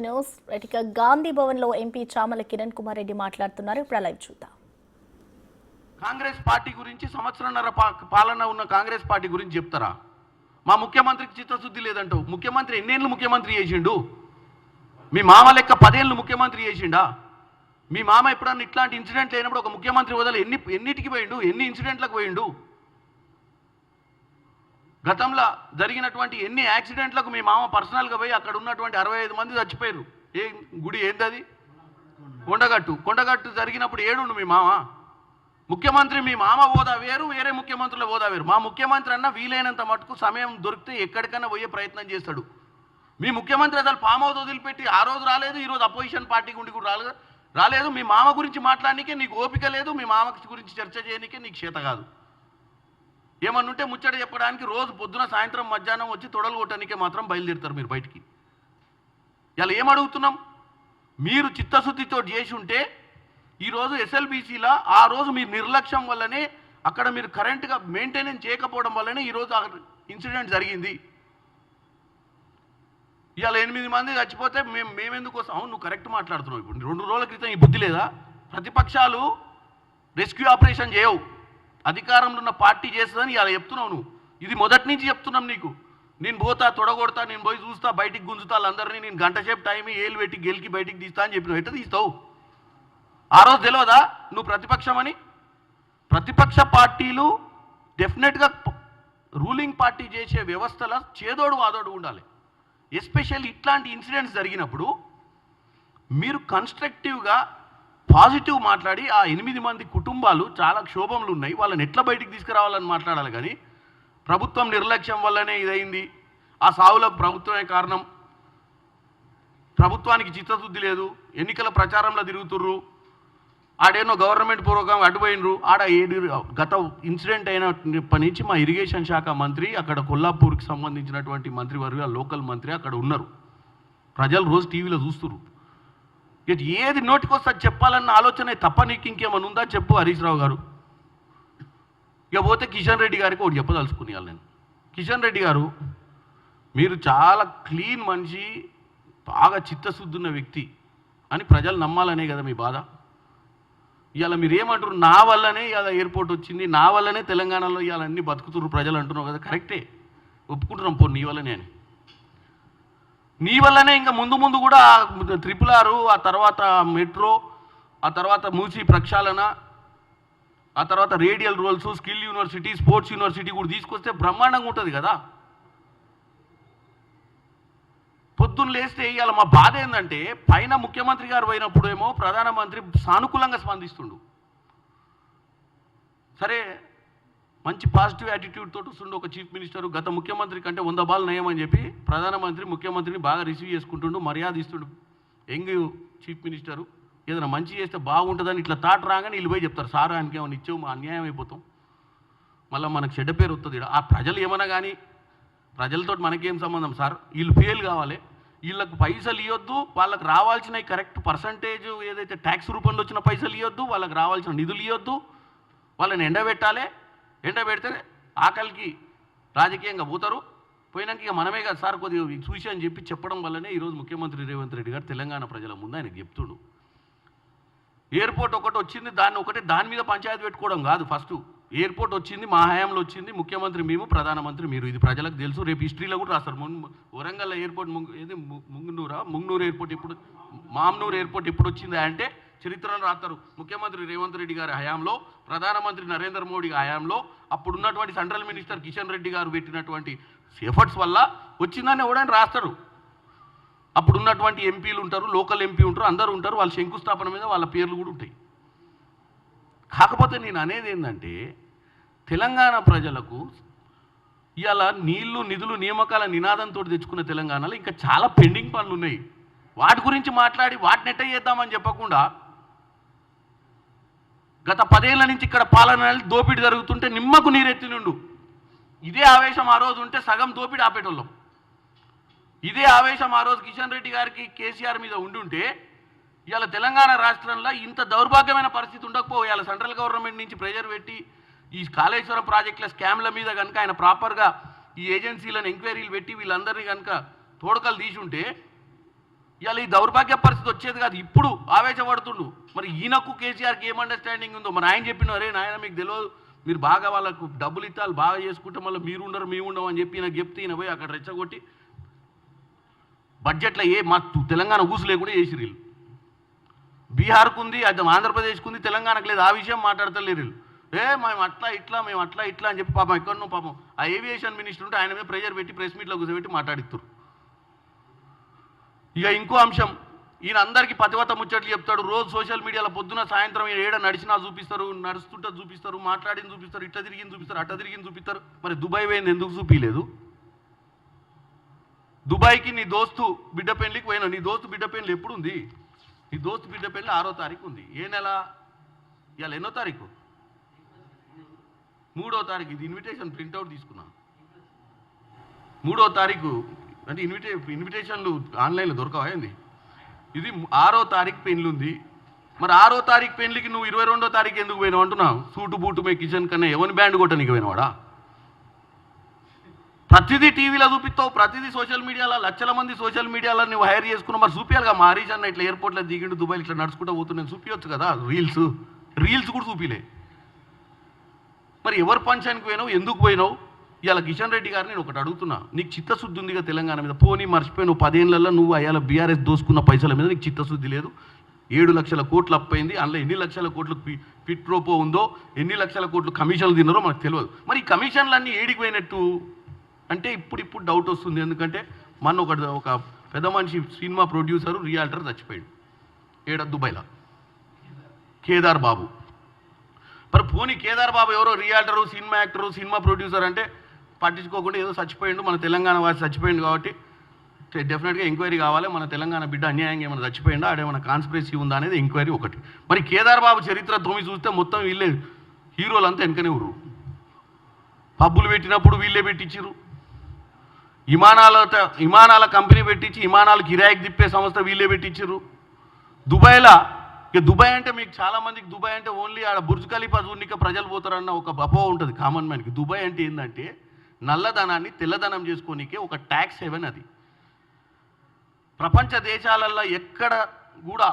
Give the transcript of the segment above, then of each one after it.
News right Gandhi Bhavan లో MP Chamala Kiran Kumar Reddy మాట్లాడుతున్నారు. ఇప్పుడు లైవ్ చూద్దాం. కాంగ్రెస్ పార్టీ గురించి సంవత్సరంన్నర పాలన ఉన్న కాంగ్రెస్ పార్టీ గురించి చెప్తారా? మా ముఖ్యమంత్రికి చిత్తశుద్ధి లేదంటావు. ముఖ్యమంత్రి ఎన్నేళ్ళు ముఖ్యమంత్రి చేసిండు? మీ మామ లెక్క 10 ఏళ్ళు ముఖ్యమంత్రి చేసిండా? మీ మామ ఎప్పుడన్నా ఇట్లాంటి ఇన్సిడెంట్ లేనప్పుడు ఒక ముఖ్యమంత్రి వదల ఎన్నిటికి పోయిండు? ఎన్ని ఇన్సిడెంట్లకు పోయిండు? గతంలో జరిగినటువంటి ఎన్ని యాక్సిడెంట్లకు మీ మామ పర్సనల్గా పోయి అక్కడ ఉన్నటువంటి 65 మంది చచ్చిపోయారు. ఏ గుడి ఏందది? కొండగట్టు జరిగినప్పుడు ఏడుండు మీ మామ? ముఖ్యమంత్రి మీ మామ హోదా వేరు, వేరే ముఖ్యమంత్రుల హోదా వేరు. మా ముఖ్యమంత్రి అన్న వీలైనంత మటుకు సమయం దొరికితే ఎక్కడికైనా పోయే ప్రయత్నం చేస్తాడు. మీ ముఖ్యమంత్రి అసలు ఫామ్ హౌస్ వదిలిపెట్టి ఆ రోజు రాలేదు, ఈరోజు అపోజిషన్ పార్టీ గుండి కూడా రాలేదు. మీ మామ గురించి మాట్లాడడానికే నీకు ఓపిక లేదు, మీ మామ గురించి చర్చ చేయడానికే నీకు చేత కాదు. ఏమన్నుంటే ముచ్చట చెప్పడానికి రోజు పొద్దున సాయంత్రం మధ్యాహ్నం వచ్చి తొడలు కొట్టడానికే మాత్రం బయలుదేరుతారు మీరు బయటికి. ఇలా ఏమడుగుతున్నాం? మీరు చిత్తశుద్ధితో చేసి ఉంటే ఈరోజు ఎస్ఎల్బీసీలో ఆ రోజు మీ నిర్లక్ష్యం వల్లనే అక్కడ మీరు కరెంట్గా మెయింటెనెన్స్ చేయకపోవడం వల్లనే ఈరోజు ఇన్సిడెంట్ జరిగింది. ఇవాళ 8 మంది చచ్చిపోతే మేమెందుకు వస్తాం? అవును, నువ్వు కరెక్ట్ మాట్లాడుతున్నావు. ఇప్పుడు 2 రోజుల క్రితం ఈ బుద్ధి లేదా? ప్రతిపక్షాలు రెస్క్యూ ఆపరేషన్ చేయవు, అధికారంలో ఉన్న పార్టీ చేస్తుందని ఇలా చెప్తున్నావు నువ్వు. ఇది మొదటి నుంచి చెప్తున్నాం నీకు. నేను పోతా, తొడగొడతా, నేను పోయి చూస్తా, బయటికి గుంజుతా అందరినీ, నేను గంట సేపు టైం ఏలు పెట్టి గెలికి బయటికి తీస్తా అని చెప్పినావు. ఎట్లా తీస్తావు? ఆ రోజు తెలియదా నువ్వు ప్రతిపక్షం అని? ప్రతిపక్ష పార్టీలు డెఫినెట్గా రూలింగ్ పార్టీ చేసే వ్యవస్థల చేదోడు వాదోడు ఉండాలి. ఎస్పెషల్లీ ఇట్లాంటి ఇన్సిడెంట్స్ జరిగినప్పుడు మీరు కన్స్ట్రక్టివ్గా పాజిటివ్ మాట్లాడి ఆ 8 మంది కుటుంబాలు చాలా క్షోభంలో ఉన్నాయి, వాళ్ళని ఎట్లా బయటికి తీసుకురావాలని మాట్లాడాలి. కానీ ప్రభుత్వం నిర్లక్ష్యం వల్లనే ఇదైంది, ఆ సావులకు ప్రభుత్వమే కారణం, ప్రభుత్వానికి చిత్తశుద్ధి లేదు, ఎన్నికల ప్రచారంలో తిరుగుతుర్రు, ఆడేనో గవర్నమెంట్ పూర్వకంగా అడ్డుపోయినరు. గత ఇన్సిడెంట్ అయినప్పటి నుంచి మా ఇరిగేషన్ శాఖ మంత్రి అక్కడ కొల్లాపూర్కి సంబంధించినటువంటి మంత్రివర్గ లోకల్ మంత్రి అక్కడ ఉన్నారు. ప్రజలు రోజు టీవీలో చూస్తున్నారు. ఇటు ఏది నోటికొస్తా చెప్పాలన్న ఆలోచన తప్ప నీకు ఇంకేమైనా ఉందా చెప్పు హరీష్ రావు గారు. ఇక పోతే కిషన్ రెడ్డి గారికి ఒకటి చెప్పదలుచుకునేయాలి నేను. కిషన్ రెడ్డి గారు, మీరు చాలా క్లీన్ మనిషి, బాగా చిత్తశుద్ధి ఉన్న వ్యక్తి అని ప్రజలు నమ్మాలనే కదా మీ బాధ. ఇవాళ మీరు ఏమంటారు? నా వల్లనే ఇవాళ ఎయిర్పోర్ట్ వచ్చింది, నా వల్లనే తెలంగాణలో ఇవాళ అన్ని బతుకుతున్నారు ప్రజలు అంటున్నావు కదా. కరెక్టే, ఒప్పుకుంటున్నాం. నీ వల్లనే అని, నీ వల్లనే ఇంకా ముందు కూడా 666, ఆ తర్వాత మెట్రో, ఆ తర్వాత మూసీ ప్రక్షాళన, ఆ తర్వాత radial roads, skill university, sports university కూడా తీసుకొస్తే బ్రహ్మాండంగా ఉంటుంది కదా. పొద్దున్న లేస్తే ఇవాళ మా బాధ ఏంటంటే పైన ముఖ్యమంత్రి గారు పోయినప్పుడేమో ప్రధానమంత్రి సానుకూలంగా స్పందిస్తుండు. సరే, మంచి పాజిటివ్ యాటిట్యూడ్ తోటి వస్తుండే ఒక చీఫ్ మినిస్టర్, గత ముఖ్యమంత్రి కంటే 100 బాలు నయమని చెప్పి ప్రధానమంత్రి ముఖ్యమంత్రిని బాగా రిసీవ్ చేసుకుంటుండు, మర్యాద ఇస్తుండు. యంగ్ చీఫ్ మినిస్టరు ఏదైనా మంచి చేస్తే బాగుంటుందని ఇట్లా తాట రాగానే వీళ్ళు పోయి చెప్తారు, సార్ ఆయనకి ఏమైనా ఇచ్చావు, మా అన్యాయం అయిపోతాం, మళ్ళీ మనకు చెడ్డ పేరు వస్తుంది. ఆ ప్రజలు ఏమన్నా కానీ ప్రజలతో మనకేం సంబంధం సార్? వీళ్ళు ఫెయిల్ కావాలి, వీళ్ళకు పైసలు ఇవ్వద్దు, వాళ్ళకి రావాల్సిన కరెక్ట్ పర్సంటేజ్ ఏదైతే ట్యాక్స్ రూపంలో వచ్చిన పైసలు ఇవ్వద్దు, వాళ్ళకి రావాల్సిన నిధులు ఇవ్వద్దు, వాళ్ళని ఎండబెట్టాలి. ఎండబెడితే ఆకలికి రాజకీయంగా పోతారు. పోయినాక ఇక మనమే కదా సార్ కొద్దిగా చూసి అని చెప్పి చెప్పడం వల్లనే ఈరోజు ముఖ్యమంత్రి రేవంత్ రెడ్డి గారు తెలంగాణ ప్రజల ముందు ఆయనకు చెప్తుడు. ఎయిర్పోర్ట్ ఒకటి వచ్చింది, దాని మీద పంచాయతీ పెట్టుకోవడం కాదు. ఫస్ట్ ఎయిర్పోర్ట్ వచ్చింది, మా హయాంలో వచ్చింది, ముఖ్యమంత్రి మేము, ప్రధానమంత్రి మీరు, ఇది ప్రజలకు తెలుసు. రేపు హిస్టరీలో కూడా రాస్తారు. వరంగల్ ఎయిర్పోర్ట్ ఏది ముంగనూరు ఎయిర్పోర్ట్ ఎప్పుడు, మామ్నూరు ఎయిర్పోర్ట్ ఎప్పుడు వచ్చింది అంటే చరిత్రలో రాస్తారు. ముఖ్యమంత్రి రేవంత్ రెడ్డి గారి హయాంలో, ప్రధానమంత్రి నరేంద్ర మోడీ హయాంలో, అప్పుడున్నటువంటి సెంట్రల్ మినిస్టర్ కిషన్ రెడ్డి గారు పెట్టినటువంటి ఎఫర్ట్స్ వల్ల వచ్చిందని ఎవడని రాస్తారు. అప్పుడున్నటువంటి ఎంపీలు ఉంటారు, లోకల్ ఎంపీ ఉంటారు, అందరూ ఉంటారు, వాళ్ళ శంకుస్థాపన మీద వాళ్ళ పేర్లు కూడా ఉంటాయి. కాకపోతే నేను అనేది ఏంటంటే తెలంగాణ ప్రజలకు ఇవాళ నీళ్లు, నిధులు, నియామకాల నినాదంతో తెచ్చుకున్న తెలంగాణలో ఇంకా చాలా పెండింగ్ పనులు ఉన్నాయి. వాటి గురించి మాట్లాడి వాటిని ఎట్ట చేద్దామని చెప్పకుండా గత 10 ఏళ్ల నుంచి ఇక్కడ పాలన దోపిడీ జరుగుతుంటే నిమ్మకు నీరెత్తి నుండు. ఇదే ఆవేశం ఆ రోజు ఉంటే సగం దోపిడీ ఆపేటోళ్ళం. ఇదే ఆవేశం ఆ రోజు కిషన్ రెడ్డి గారికి, కేసీఆర్ మీద ఉండుంటే ఇవాళ తెలంగాణ రాష్ట్రంలో ఇంత దౌర్భాగ్యమైన పరిస్థితి ఉండకపో. ఇవాళ సెంట్రల్ గవర్నమెంట్ నుంచి ప్రెజర్ పెట్టి ఈ కాళేశ్వరం ప్రాజెక్టుల స్కామ్ల మీద కనుక ఆయన ప్రాపర్గా ఈ ఏజెన్సీలను ఎంక్వైరీలు పెట్టి వీళ్ళందరినీ కనుక తోడకలు తీసుంటే ఇవాళ ఈ దౌర్భాగ్య పరిస్థితి వచ్చేది కాదు, ఇప్పుడు ఆవేశపడుతుండు. మరి ఈయనకు కేసీఆర్కి ఏం అండర్స్టాండింగ్ ఉందో మరి ఆయన చెప్పిన రే నాయన మీకు తెలియదు, మీరు బాగా వాళ్ళకు డబ్బులు ఇస్తాలు బాగా చేసుకుంటే మళ్ళీ మీరు ఉండరు మేము ఉండవు అని చెప్పి నాకు చెప్తే ఈయన పోయి అక్కడ రెచ్చగొట్టి బడ్జెట్లో మా తెలంగాణ ఊసు లేకుండా చేసిరు వీళ్ళు. బీహార్కు ఉంది, అది ఆంధ్రప్రదేశ్కు ఉంది, తెలంగాణకు లేదు. ఆ విషయం మాట్లాడతలేరు వీళ్ళు. మేము అట్లా ఇట్లా అని చెప్పి పాపం ఎక్కడనో పాపం ఆ ఏవియేషన్ మినిస్టర్ ఉంటే ఆయన మీద ప్రెజర్ పెట్టి ప్రెస్ మీట్లో కూర్చోబెట్టి మాట్లాడిస్తారు. ఇక ఇంకో అంశం, ఈయన అందరికీ పతివత ముచ్చట్లు చెప్తాడు. రోజు సోషల్ మీడియాలో పొద్దున సాయంత్రం ఏడ నడిచినా చూపిస్తారు, నడుస్తుంటే చూపిస్తారు, మాట్లాడింది చూపిస్తారు, ఇట్లా తిరిగింది చూపిస్తారు, అట్లా తిరిగింది చూపిస్తారు. మరి దుబాయ్ పోయింది ఎందుకు చూపించలేదు? దుబాయ్కి నీ దోస్తు బిడ్డ పెళ్ళికి పోయినా. నీ దోస్తు బిడ్డ పెళ్ళి ఎప్పుడు ఉంది? నీ దోస్తు బిడ్డ పెళ్ళి 6వ తారీఖు ఉంది. ఏ నెల? ఇవాళ ఎన్నో తారీఖు? 3వ తారీఖు. ఇది ఇన్విటేషన్ ప్రింట్అవుట్ తీసుకున్నా. 3వ తారీఖు అంటే ఇన్విటేషన్లు ఆన్లైన్లో దొరకవా ఏంది? ఇది 6వ తారీఖు పెళ్ళి ఉంది. మరి 6వ తారీఖు పెళ్ళికి నువ్వు 22వ తారీఖు ఎందుకు పోయినావు అంటున్నావు? సూటు బూటు మే కిచెన్ కన్నా ఎవరి బ్యాండ్ కొట్ట నీకు పోయినవాడా? ప్రతిదీ టీవీలో చూపిస్తావు, ప్రతిదీ సోషల్ మీడియాలో, లక్షల మంది సోషల్ మీడియాలో నువ్వు హైర్ చేసుకున్నావు. మరి చూపించాలిగా. మా హరీష్ అన్న ఇట్లా ఎయిర్పోర్ట్లో దిగిండు, దుబాయ్ ఇట్లా నడుచుకుంటూ పోతున్నాను చూపించవచ్చు కదా. రీల్స్ కూడా చూపిలే. మరి ఎవరు ఫంక్షన్కి పోయినావు, ఎందుకు పోయినావు? ఇవాళ కిషన్ రెడ్డి గారిని నేను ఒకటి అడుగుతున్నా, నీకు చిత్తశుద్ధి ఉందిగా తెలంగాణ మీద? పోనీ మర్చిపోయినావు 10 ఏళ్లలో నువ్వు అయ్యాల బీఆర్ఎస్ దోసుకున్న పైసల మీద నీకు చిత్తశుద్ధి లేదు. 7 లక్షల కోట్లు అప్పైంది. అందులో ఎన్ని లక్షల కోట్లు పిట్ ప్రోపో ఉందో, ఎన్ని లక్షల కోట్లు కమిషన్లు తిన్నారో మనకు తెలియదు. మరి ఈ కమిషన్లన్నీ ఏడికి పోయినట్టు అంటే ఇప్పుడు డౌట్ వస్తుంది. ఎందుకంటే మన ఒక పెద్ద మనిషి సినిమా ప్రొడ్యూసరు రియాల్టర్ చచ్చిపోయాడు దుబాయ్లో, కేదార్ బాబు. మరి పోనీ కేదార్ బాబు ఎవరో రియాల్టరు, సినిమా యాక్టరు, సినిమా ప్రొడ్యూసర్ అంటే పట్టించుకోకుండా ఏదో చచ్చిపోయిండు, మన తెలంగాణ వాసి చచ్చిపోయిండు కాబట్టి డెఫినెట్గా ఎంక్వైరీ కావాలి. మన తెలంగాణ బిడ్డ అన్యాయంగా ఏమైనా చచ్చిపోయిందా, ఆడేమైనా కాన్స్పిరసీ ఉందా అనేది ఎంక్వైరీ ఒకటి. మరి కేదార్ బాబు చరిత్ర తొమ్మిది చూస్తే మొత్తం వీళ్ళే హీరోలంతా వెనకనే ఉర్రు. పబ్బులు పెట్టినప్పుడు వీళ్ళే పెట్టించారు. విమానాల కంపెనీ పెట్టించి విమానాలు కిరాయికి తిప్పే సంస్థ వీళ్ళే పెట్టించారు. దుబాయ్లో ఇక దుబాయ్ అంటే మీకు చాలామందికి దుబాయ్ అంటే ఓన్లీ ఆడ బుర్జ్ ఖలీఫా చూడనిక ప్రజలు పోతారన్న ఒక అపోహ ఉంటుంది కామన్ మ్యాన్కి. దుబాయ్ అంటే ఏంటంటే నల్లధనాన్ని తెల్లధనం చేసుకోనికే ఒక ట్యాక్స్ హెవెన్ అది. ప్రపంచ దేశాలలో ఎక్కడ కూడా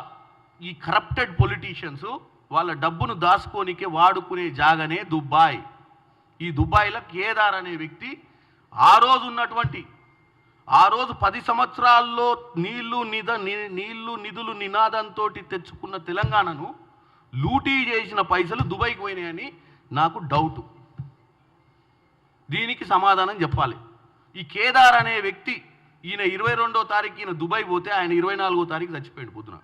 ఈ కరప్టెడ్ పొలిటీషియన్స్ వాళ్ళ డబ్బును దాచుకోనికే వాడుకునే జాగనే దుబాయ్. ఈ దుబాయ్లో కేదార్ అనే వ్యక్తి ఆ రోజు 10 సంవత్సరాల్లో నీళ్లు నిధులు నినాదంతో తెచ్చుకున్న తెలంగాణను లూటీ చేసిన పైసలు దుబాయ్కి పోయినాయని నాకు డౌటు. దీనికి సమాధానం చెప్పాలి. ఈ కేదార్ అనే వ్యక్తి ఈయన 22వ తారీఖు ఈయన దుబాయ్ పోతే ఆయన 24వ తారీఖు చచ్చిపోయాడు పొద్దున.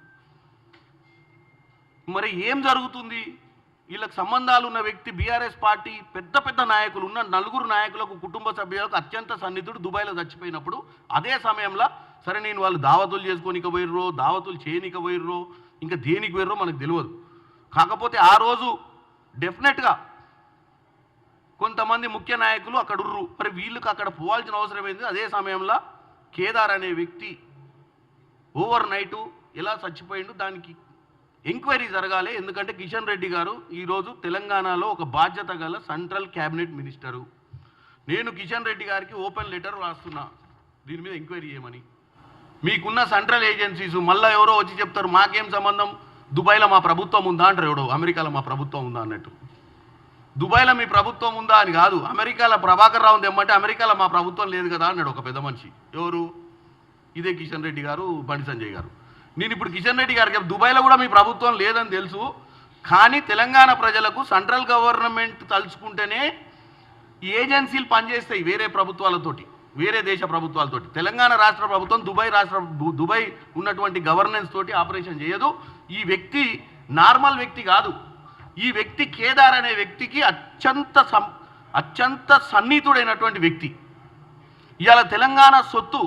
మరి ఏం జరుగుతుంది? వీళ్ళకి సంబంధాలు ఉన్న వ్యక్తి బీఆర్ఎస్ పార్టీ పెద్ద నాయకులు ఉన్న 4 నాయకులకు కుటుంబ సభ్యులకు అత్యంత సన్నిధుడు దుబాయ్లో చచ్చిపోయినప్పుడు అదే సమయంలో సరే నేను వాళ్ళు దావతులు చేసుకోనిక పోయిర్రో, దావతులు చేయనిక పోయిర్రో, ఇంకా దేనికి పోయిర్రో మనకు తెలియదు. కాకపోతే ఆ రోజు డెఫినెట్గా కొంతమంది ముఖ్య నాయకులు అక్కడ ఉర్రు. మరి వీళ్ళకి అక్కడ పోవాల్సిన అవసరం ఏంది? అదే సమయంలో కేదార్ అనే వ్యక్తి ఓవర్ నైటు ఎలా చచ్చిపోయిండు దానికి ఎంక్వైరీ జరగాలి. ఎందుకంటే కిషన్ రెడ్డి గారు ఈరోజు తెలంగాణలో ఒక బాధ్యత గల సెంట్రల్ క్యాబినెట్ మినిస్టరు. నేను కిషన్ రెడ్డి గారికి ఓపెన్ లెటర్ రాస్తున్నా దీని మీద ఎంక్వైరీ చేయమని. మీకున్న సెంట్రల్ ఏజెన్సీస్ మళ్ళీ ఎవరో వచ్చి చెప్తారు మాకేం సంబంధం, దుబాయ్లో మా ప్రభుత్వం ఉందా అంటారు. ఎవడో అమెరికాలో మా ప్రభుత్వం ఉందా అన్నట్టు. దుబాయ్లో మీ ప్రభుత్వం ఉందా అని కాదు, అమెరికాలో ప్రభాకర్ రావు తెమ్మంటే అమెరికాలో మా ప్రభుత్వం లేదు కదా అన్నాడు ఒక పెద్ద మనిషి. ఎవరు? ఇదే కిషన్ రెడ్డి గారు, బండి సంజయ్ గారు. నేను ఇప్పుడు కిషన్ రెడ్డి గారికి దుబాయ్లో కూడా మీ ప్రభుత్వం లేదని తెలుసు, కానీ తెలంగాణ ప్రజలకు సెంట్రల్ గవర్నమెంట్ తలుచుకుంటేనే ఏజెన్సీలు పనిచేస్తాయి వేరే ప్రభుత్వాలతోటి, వేరే దేశ ప్రభుత్వాలతోటి. తెలంగాణ రాష్ట్ర ప్రభుత్వం దుబాయ్ ఉన్నటువంటి గవర్నెన్స్ తోటి ఆపరేషన్ చేయదు. ఈ వ్యక్తి నార్మల్ వ్యక్తి కాదు. ఈ వ్యక్తి కేదార్ అనే వ్యక్తికి అత్యంత సన్నిహితుడైనటువంటి వ్యక్తి. ఇవాళ తెలంగాణ సొత్తు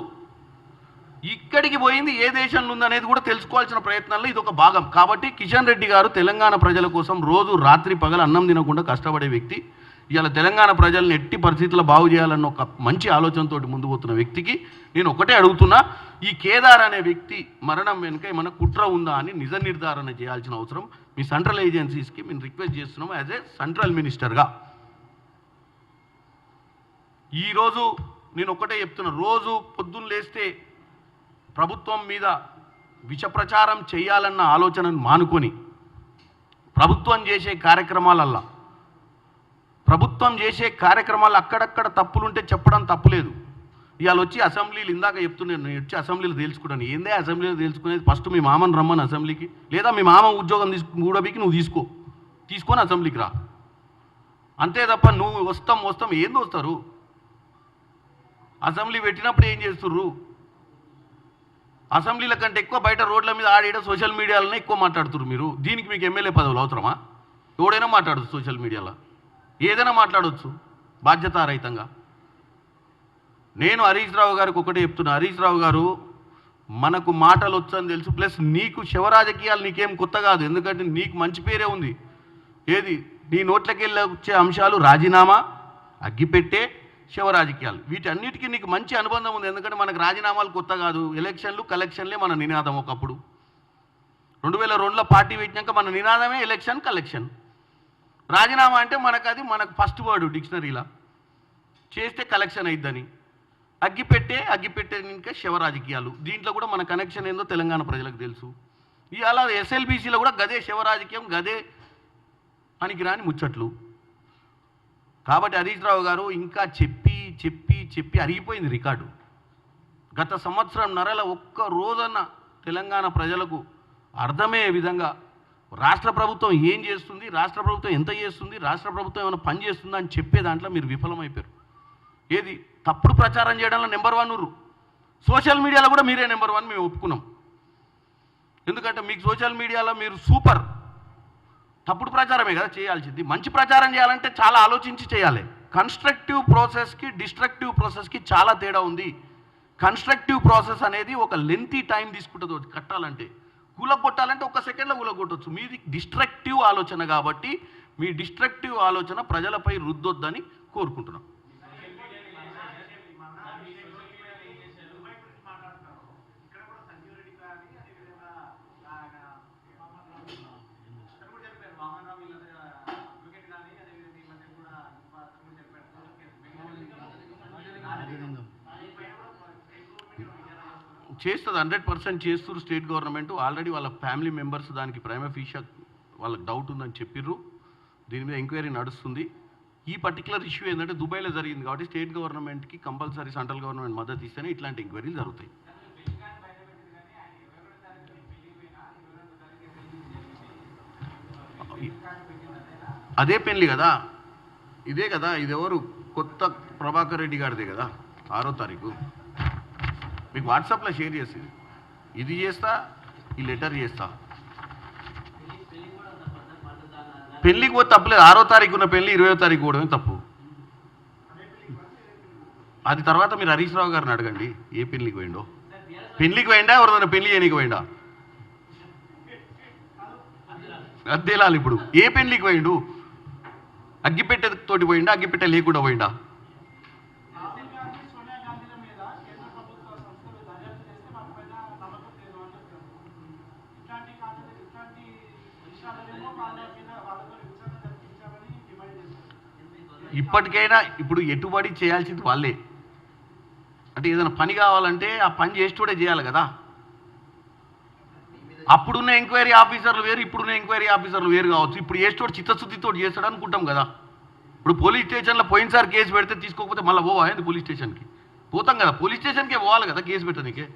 ఇక్కడికి పోయింది ఏ దేశంలో ఉందనేది కూడా తెలుసుకోవాల్సిన ప్రయత్నంలో ఇది ఒక భాగం. కాబట్టి కిషన్ రెడ్డి గారు తెలంగాణ ప్రజల కోసం రోజు రాత్రి పగలు అన్నం తినకుండా కష్టపడే వ్యక్తి. ఇవాళ తెలంగాణ ప్రజల్ని ఎట్టి పరిస్థితుల్లో బాగు చేయాలన్న ఒక మంచి ఆలోచనతో ముందు పోతున్న వ్యక్తికి నేను ఒకటే అడుగుతున్నా, ఈ కేదార్ అనే వ్యక్తి మరణం వెనుక ఏమైనా కుట్ర ఉందా అని నిజ నిర్ధారణ చేయాల్సిన అవసరం మీ సెంట్రల్ ఏజెన్సీస్కి మేము రిక్వెస్ట్ చేస్తున్నాము యాజ్ ఏ సెంట్రల్ మినిస్టర్గా. ఈరోజు నేను ఒకటే చెప్తున్నా, రోజు పొద్దున్న లేస్తే ప్రభుత్వం మీద విష ప్రచారం చేయాలన్న ఆలోచనను మానుకొని ప్రభుత్వం చేసే కార్యక్రమాలు అక్కడక్కడ తప్పులుంటే చెప్పడం తప్పులేదు. ఇవాళ వచ్చి అసెంబ్లీలు ఇందాక చెప్తున్నాను, నేను వచ్చి అసెంబ్లీలో తేల్చుకున్నాను. ఏందే అసెంబ్లీలో తేల్చుకునేది? ఫస్ట్ మీ మామని రమ్మని అసెంబ్లీకి, లేదా మీ మామ ఉద్యోగం మూడబీకి నువ్వు తీసుకొని అసెంబ్లీకి రా. అంతే తప్ప నువ్వు వస్తాం ఏంది వస్తారు? అసెంబ్లీ పెట్టినప్పుడు ఏం చేస్తుర్రు? అసెంబ్లీల కంటే ఎక్కువ బయట రోడ్ల మీద ఆడేట సోషల్ మీడియాలోనే ఎక్కువ మాట్లాడుతున్నారు మీరు. దీనికి మీకు ఎమ్మెల్యే పదవులు అవసరమా? ఎవడైనా మాట్లాడచ్చు సోషల్ మీడియాలో, ఏదైనా మాట్లాడవచ్చు బాధ్యతారహితంగా. నేను హరీష్ రావు గారికి ఒకటే చెప్తున్నా, హరీష్ రావు గారు మనకు మాటలు వచ్చని తెలుసు, ప్లస్ నీకు శివరాజకీయాలు నీకేం కొత్త కాదు. ఎందుకంటే నీకు మంచి పేరే ఉంది. ఏది నీ నోట్లకి వెళ్ళి వచ్చే అంశాలు రాజీనామా, అగ్గిపెట్టే, శివరాజకీయాలు, వీటన్నిటికీ నీకు మంచి అనుబంధం ఉంది. ఎందుకంటే మనకు రాజీనామాలు కొత్త కాదు, ఎలక్షన్లు కలెక్షన్లే మన నినాదం. ఒకప్పుడు 2002లో పార్టీ పెట్టినాక మన నినాదమే ఎలక్షన్ కలెక్షన్. రాజీనామా అంటే మనకు ఫస్ట్ వర్డ్ డిక్షనరీలా, చేస్తే కలెక్షన్ అయిద్దని. అగ్గిపెట్టే ఇంకా శివరాజకీయాలు, దీంట్లో కూడా మన కనెక్షన్ ఏందో తెలంగాణ ప్రజలకు తెలుసు. ఇవాళ ఎస్ఎల్బీసీలో కూడా గదే శివరాజకీయం, గదే పనికిరాని ముచ్చట్లు. కాబట్టి హరీష్ రావు గారు ఇంకా చెప్పి అరిగిపోయింది రికార్డు. గత సంవత్సరంన్నరల ఒక్క రోజన్న తెలంగాణ ప్రజలకు అర్థమయ్యే విధంగా రాష్ట్ర ప్రభుత్వం ఏం చేస్తుంది, రాష్ట్ర ప్రభుత్వం ఎంత చేస్తుంది, రాష్ట్ర ప్రభుత్వం ఏమైనా పని చేస్తుందా అని చెప్పే దాంట్లో మీరు విఫలమైపోయారు. ఏది తప్పుడు ప్రచారం చేయడంలో నెంబర్ 1 సోషల్ మీడియాలో కూడా మీరే నెంబర్ 1 మేము ఒప్పుకున్నాం. ఎందుకంటే మీకు సోషల్ మీడియాలో మీరు సూపర్. తప్పుడు ప్రచారమే కదా చేయాల్సింది. మంచి ప్రచారం చేయాలంటే చాలా ఆలోచించి చేయాలి. కన్స్ట్రక్టివ్ ప్రాసెస్కి డిస్ట్రక్టివ్ ప్రాసెస్కి చాలా తేడా ఉంది. కన్స్ట్రక్టివ్ ప్రాసెస్ అనేది ఒక లెంతీ టైం తీసుకుంటుంది కట్టాలంటే. కూలగొట్టాలంటే 1 సెకండ్లో కూలగొట్టవచ్చు. మీది డిస్ట్రక్టివ్ ఆలోచన కాబట్టి మీ డిస్ట్రక్టివ్ ఆలోచన ప్రజలపై రుద్దొద్దని కోరుకుంటున్నాం. చేస్తుంది 100% చేస్తున్నారు స్టేట్ గవర్నమెంట్. ఆల్రెడీ వాళ్ళ ఫ్యామిలీ మెంబర్స్ దానికి ప్రైమా ఫీషియా వాళ్ళకి డౌట్ ఉందని చెప్పిర్రు. దీని మీద ఎంక్వైరీ నడుస్తుంది. ఈ పర్టికులర్ ఇష్యూ ఏంటంటే దుబాయ్లో జరిగింది కాబట్టి స్టేట్ గవర్నమెంట్కి కంపల్సరీ సెంట్రల్ గవర్నమెంట్ మద్దతు ఇస్తేనే ఇట్లాంటి ఎంక్వైరీలు జరుగుతాయి. అదే పెళ్లి కదా, ఇదే కదా, ఇది ఎవరు కొత్త ప్రభాకర్ రెడ్డి గారిదే కదా. 6వ తారీఖు మీకు వాట్సాప్లో షేర్ చేసింది. ఇది చేస్తా, ఈ లెటర్ చేస్తా. పెళ్ళికి పోతే తప్పలేదు. 6వ తారీఖు ఉన్న పెళ్ళి 20వ తారీఖు కూడా తప్పు. అది తర్వాత మీరు హరీష్ రావు గారిని అడగండి ఏ పెళ్ళికి పోయిండో. పెళ్ళికి పోయిండా ఎవరిదైనా పెళ్ళి చేయనీకి పోయిండా అది తేలాలి. ఇప్పుడు ఏ పెళ్ళికి పోయిండు? అగ్గిపెట్టె తోటి పోయిండా, అగ్గిపెట్టె లేకుండా పోయిండా? ఇప్పటికైనా ఇప్పుడు ఎటుబడి చేయాల్సింది వాళ్ళే. అంటే ఏదైనా పని కావాలంటే ఆ పని చేసేటోడే చేయాలి కదా. అప్పుడున్న ఎంక్వైరీ ఆఫీసర్లు వేరు, ఇప్పుడున్న ఎంక్వైరీ ఆఫీసర్లు వేరు కావచ్చు. ఇప్పుడు చేసేటోడు చిత్తశుద్ధితో చేస్తాడు అనుకుంటాం కదా. ఇప్పుడు పోలీస్ స్టేషన్లో పోయినసారి కేసు పెడితే తీసుకోకపోతే మళ్ళీ పోవా పోలీస్ స్టేషన్కి పోతాం కదా. పోలీస్ స్టేషన్కే పోవాలి కదా కేసు పెట్టడానికి.